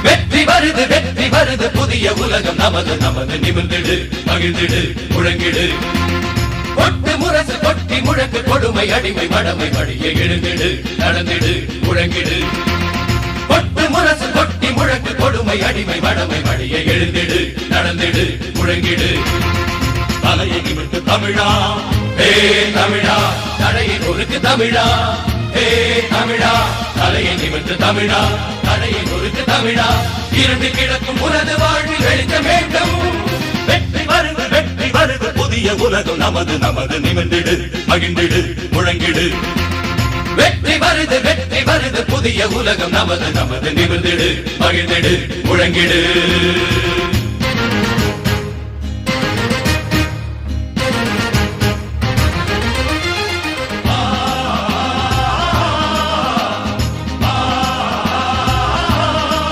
வெற்றி வருது புதிய உலகம் நமது நமது நிமிர்ந்திடு மகிழ்ந்திடு முழங்கிடு கொட்டு முரசு கொட்டி முழக்கு கொடுமை அடிமை மடமை வழிய எழுந்திடு நடந்திடு முழங்கிடு கொட்டு முரசு கொட்டி முழக்கு கொடுமை அடிமை மடமை வழிய எழுந்திடு நடந்திடு முழங்கிடு தலையை நிமிர்ந்து தமிழா ஹே தமிழா தடையை நொறுக்கு தமிழா ஹே தமிழா தலையை நிமிர்ந்து தமிழா தடையை நொறுக்கு தமிழா இரண்டு கிடக்கும் உனது வாழ்வில் வெளிச்சம் வேண்டும் வெற்றி வருது புதிய உலகம் நமது நமது நிமிர்ந்திடு மகிழ்ந்திடு முழங்கிடு வெற்றி வருது புதிய உலகம் நமது நமது நிமிர்ந்திடு மகிழ்ந்திடு முழங்கிடு